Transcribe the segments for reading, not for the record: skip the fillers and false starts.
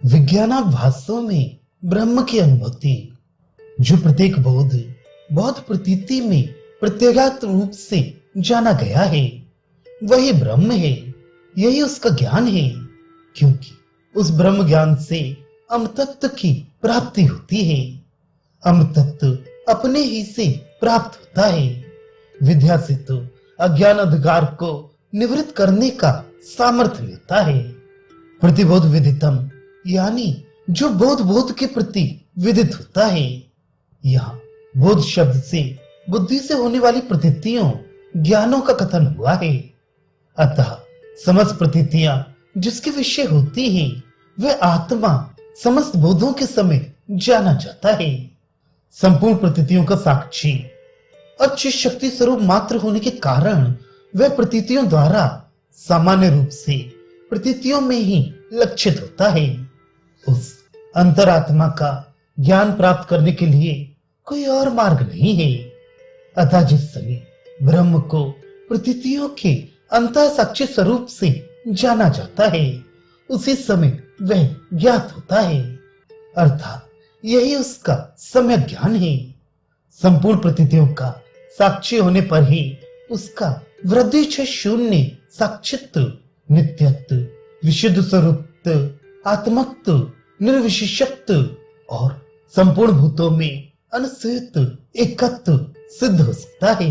विज्ञानाभासों में ब्रह्म की अनुभूति, जो प्रत्येक बौद्ध प्रतीति में प्रत्यगात्म रूप से जाना गया है, वही ब्रह्म है। यही उसका ज्ञान है, क्योंकि उस ब्रह्म ज्ञान से अमतत्व की प्राप्ति होती है। अमतत्व अपने ही से प्राप्त होता है। विद्या से तो अज्ञान अंधकार को निवृत्त करने का सामर्थ्य मिलता है। प्रतिबोध विदितम, यानी जो बोध के प्रति विदित होता है। यहाँ बोध शब्द से बुद्धि से होने वाली प्रतीतियों, ज्ञानों का कथन हुआ है। अतः समस्त प्रतीतियां जिसके विषय होती हैं, वह आत्मा समस्त बोधों के समय जाना जाता है। संपूर्ण प्रतीतियों का साक्षी और चित शक्ति स्वरूप मात्र होने के कारण वह प्रतीतियों द्वारा सामान्य रूप से प्रतीतियों में ही लक्षित होता है। उस अंतरात्मा का ज्ञान प्राप्त करने के लिए कोई और मार्ग नहीं है। अतः जिस समय ब्रह्म को प्रतीतियों के अंतर साक्षी स्वरूप से जाना जाता है, उसी समय वह ज्ञात होता है। अर्थात यही उसका सम्यक ज्ञान है। संपूर्ण प्रतीतियों का साक्षी होने पर ही उसका वृद्धि क्षय शून्य साक्षित्व, नित्यत्व, विशुद्ध स्वरूपत्व, आत्मत्व, निर्विशेषत्व और संपूर्ण भूतों में अनुसूत एकत्व सिद्ध हो सकता है।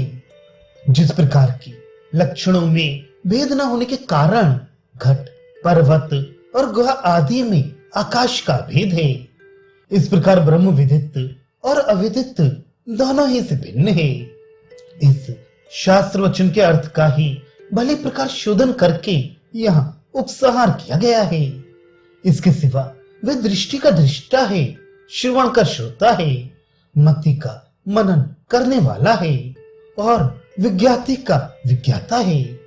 जिस प्रकार की लक्षणों में भेद न होने के कारण घट, पर्वत और गुहा आदि में आकाश का भेद है, इस प्रकार ब्रह्म विदित और अविदित दोनों ही से भिन्न है। इस शास्त्र वचन के अर्थ का ही भले प्रकार शोधन करके यहाँ उपसंहार किया गया है। इसके सिवा वह दृष्टि का दृष्टा है, श्रवण का श्रोता है, मति का मनन करने वाला है और विज्ञाति का विज्ञाता है।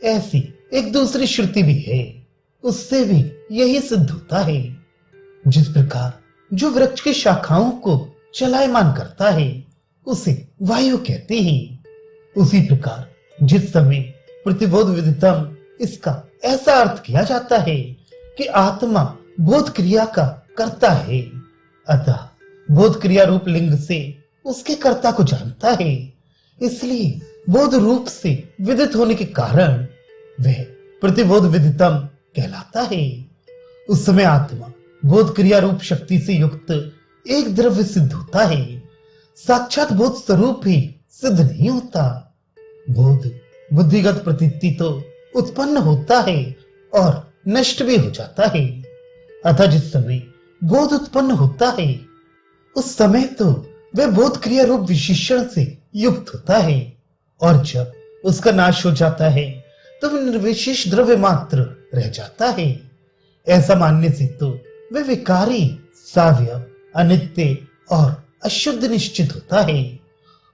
ऐसी एक दूसरी श्रुति भी है, उससे भी यही सिद्ध होता है। जिस प्रकार जो वृक्ष की शाखाओं को चलायमान करता है, उसे वायु कहते हैं, उसी प्रकार जिस समय प्रतिबोध विदितम इसका ऐसा अर्थ किया जाता है कि आत्मा बोध क्रिया का कर्ता है। अतः बोध क्रिया रूप लिंग से उसके कर्ता को जानता है, इसलिए बोध रूप से विदित होने के कारण वह प्रतिबोध विदितम कहलाता है। उस समय आत्मा बोध क्रिया रूप शक्ति से युक्त एक द्रव्य सिद्ध होता है, साक्षात बोध स्वरूप ही सिद्ध नहीं होता। बोध बुद्धिगत प्रतीति तो उत्पन्न होता है और नष्ट भी हो जाता है। अतः जिस समय बोध उत्पन्न होता है, उस समय तो वह बोध क्रिया रूप विशेषण से युक्त होता है, और जब उसका नाश हो जाता है तो वह निर्विशेष द्रव्य मात्र रह जाता है। ऐसा मानने से तो वह विकारी, सावयव, अनित्य और अशुद्ध निश्चित होता है,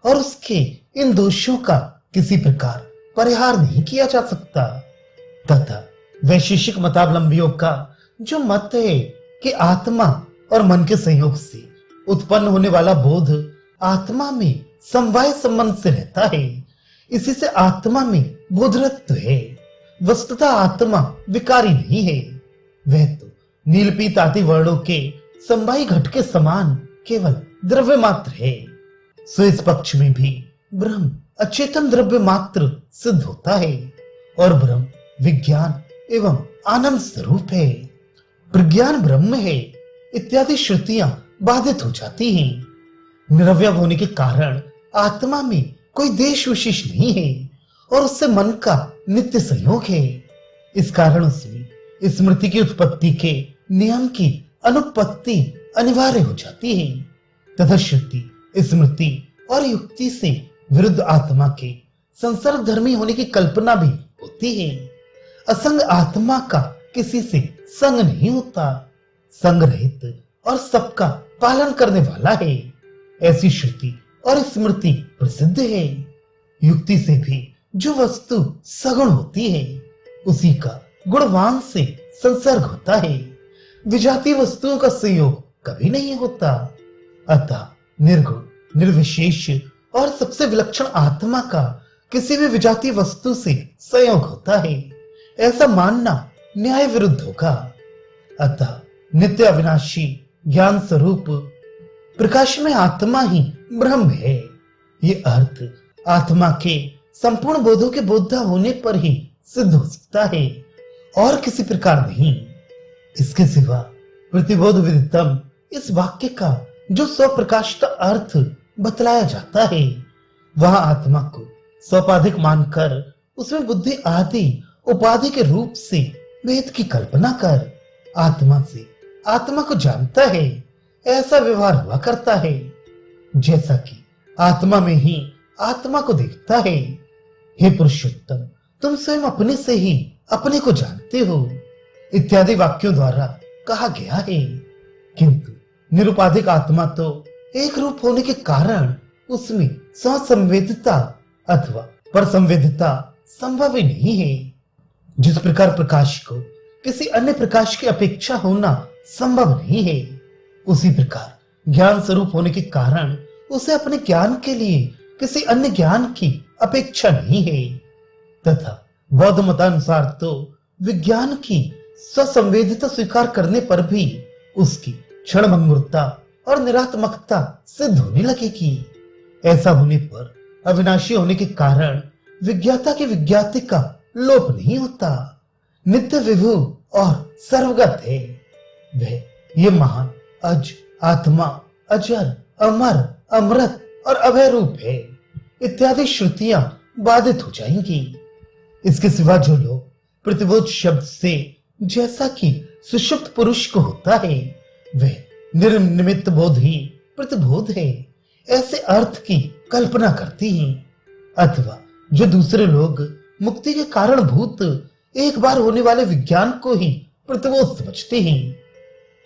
और उसके इन दोषों का किसी प्रकार परिहार नहीं किया जा सकता। तथा वैशेषिक मतावलंबियों का जो मत है कि आत्मा और मन के संयोग से उत्पन्न होने वाला बोध आत्मा में समवाय संबंध से रहता है, इसी से आत्मा में बोधरत्व है। वस्तुतः आत्मा विकारी नहीं है, वह तो नीलपीत आदि वर्णों के समवायी घट के समान केवल द्रव्य मात्र है। सो इस पक्ष में भी ब्रह्म अचेतन द्रव्य मात्र सिद्ध होता है, और ब्रह्म विज्ञान एवं आनंद स्वरूप है। प्रज्ञान ब्रह्म है इत्यादि श्रुतियां बाधित हो जाती हैं। निरवयव होने के कारण आत्मा में कोई देश विशेष नहीं है, और उससे मन का नित्य संयोग है। इस कारण उसमें स्मृति की उत्पत्ति के नियम की अनुपत्ति अनिवार्य हो जाती है, तथा श्रुति, स्मृति और युक्ति से विरुद्ध आत्मा के संसर्ग धर्मी होने की कल्पना भी होती है। असंग आत्मा का किसी से संग नहीं होता, संग रहित और सबका पालन करने वाला है। ऐसी श्रुति और स्मृति प्रसिद्ध है। युक्ति से भी जो वस्तु सगुण होती है, उसी का गुणवान से संसर्ग होता है। विजातीय वस्तुओं का संयोग कभी नहीं होता। अतः निर्गुण, निर्विशेष और सबसे विलक्षण आत्मा का किसी भी विजातीय वस्तु से संयोग होता है, ऐसा मानना न्याय विरुद्ध होगा। अतः नित्य अविनाशी ज्ञान स्वरूप प्रकाश में आत्मा ही ब्रह्म है। ये अर्थ आत्मा के संपूर्ण बोधों के बोधा होने पर ही सिद्ध हो सकता है और किसी प्रकार नहीं। इसके सिवा प्रतिबोध विदितम इस वाक्य का जो स्वप्रकाश का अर्थ बतलाया जाता है, वहां आत्मा को स्वपाधिक मानकर उसमें बुद्धि आदि उपाधि के रूप से भेद की कल्पना कर आत्मा से आत्मा को जानता है, ऐसा व्यवहार हुआ करता है। जैसा कि आत्मा में ही आत्मा को देखता है। हे पुरुषोत्तम, तुम स्वयं अपने से ही अपने को जानते हो इत्यादि वाक्यों द्वारा कहा गया है। किंतु निरुपाधिक आत्मा तो एक रूप होने के कारण उसमें स्वसंवेदिता अथवा परसंवेदिता संभव ही नहीं है। जिस प्रकार प्रकाश को किसी अन्य प्रकाश की अपेक्षा होना संभव नहीं है, उसी प्रकार ज्ञान स्वरूप होने के कारण उसे अपने ज्ञान के लिए किसी अन्य ज्ञान की अपेक्षा नहीं है। तथा बौद्ध मतानुसार तो विज्ञान की स्वसंवेदिता स्वीकार करने पर भी उसकी क्षणभंगुरता और निरात्मकता सिद्ध होने लगेगी। ऐसा होने पर अविनाशी होने के कारण विज्ञाता की विज्ञाति का लोप नहीं होता, नित्य विभु और सर्वगत है। वह ये महान अज आत्मा अजर अमर अमृत और अभय रूप है इत्यादि श्रुतियां बाधित हो जाएंगी। इसके सिवा जो लोग प्रतिबोध शब्द से जैसा कि सुषुप्त पुरुष को होता है वह निर्निमित्त बोध ही प्रतिबोध है, ऐसे अर्थ की कल्पना करती हैं, अथवा जो दूसरे लोग मुक्ति के कारणभूत एक बार होने वाले विज्ञान को ही प्रतिबोध समझते हैं,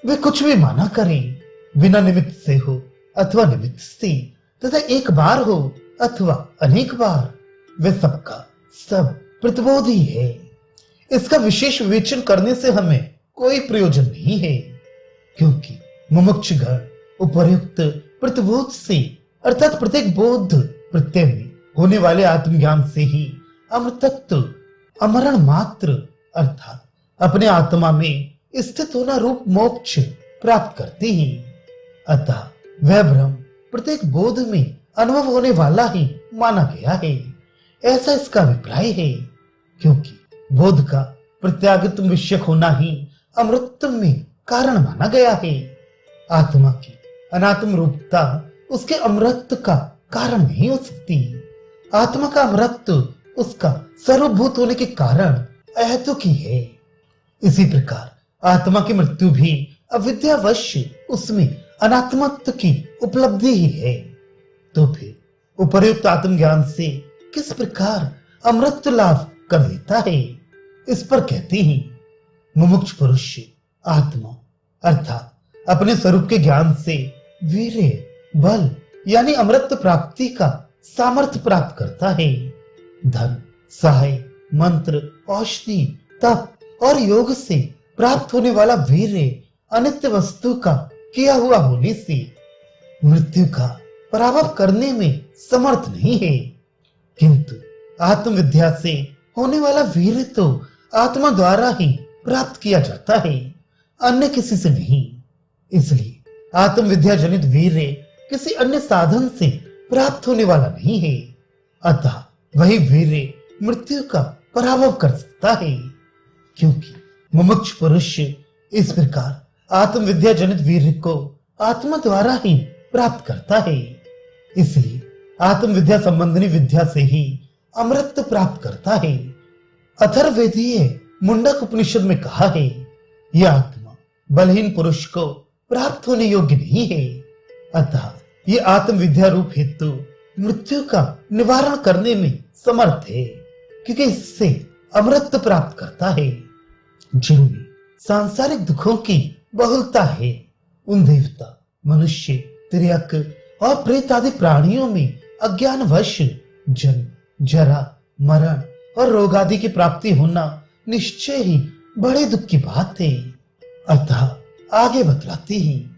वे कुछ भी माना करें, बिना निमित्त से हो अथवा निमित्त से, तथा एक बार हो अथवा अनेक बार, वे सबका सब प्रतिबोध ही है। इसका विशेष विवेचन करने से हमें कोई प्रयोजन नहीं है, क्योंकि मुमुक्षुगण उपर्युक्त प्रतिबोध से अर्थात प्रत्येक बोध प्रत्यय में होने वाले आत्मज्ञान से ही अमृतत्व अमरण मात्र अर्थात अपने आत्मा में स्थित होना रूप मोक्ष प्राप्त करते हैं। अतः वह ब्रह्म प्रत्येक बोध में अनुभव होने वाला ही माना गया है, ऐसा इसका अभिप्राय है, क्योंकि बोध का प्रत्यागत विषयक होना ही अमृतत्व में कारण माना गया है। आत्मा की अनात्म रूपता उसके अमृतत्व का कारण नहीं हो सकती। आत्मा का अमृतत्व उसका सर्वभूत होने के कारण अहेतुक ही है। इसी प्रकार आत्मा की मृत्यु भी अविद्यावश उसमें अनात्मत्व की उपलब्धि ही है। तो फिर उपर्युक्त आत्मज्ञान से किस प्रकार अमृत लाभ कर लेता है, इस पर कहते हैं मुमुक्ष पुरुष आत्मा अर्थात अपने स्वरूप के ज्ञान से वीर्य बल यानी अमृत प्राप्ति का सामर्थ्य प्राप्त करता है। धन सहाय मंत्र औषधि तप और योग से प्राप्त होने वाला वीर्य अनित्य वस्तु का किया हुआ होने से मृत्यु का पराभव करने में समर्थ नहीं है, किंतु आत्मविद्या से होने वाला वीर्य तो आत्मा द्वारा ही प्राप्त किया जाता है, अन्य किसी से नहीं। इसलिए आत्मविद्या जनित वीर्य किसी अन्य साधन से प्राप्त होने वाला नहीं है। अतः वही वीर्य मृत्यु का पराभव कर सकता है, क्योंकि मुमुक्ष पुरुष इस प्रकार आत्मविद्या जनित वीर्य को आत्मा द्वारा ही प्राप्त करता है। इसलिए आत्मविद्या संबंधी विद्या से ही अमृत प्राप्त करता है। अथर्ववेदीय मुंडक उपनिषद में कहा है, यह आत्मा बलहीन पुरुष को प्राप्त होने योग्य नहीं है। अतः ये आत्मविद्या रूप हेतु मृत्यु का निवारण करने में समर्थ है, क्योंकि इससे अमृत प्राप्त करता है। जिनमें सांसारिक दुखों की बहुलता है, उन देवता मनुष्य तिर्यक और प्रेत आदि प्राणियों में अज्ञानवश जन्म जरा मरण और रोग आदि की प्राप्ति होना निश्चय ही बड़े दुख की बात है। अतः आगे बतलाते हैं,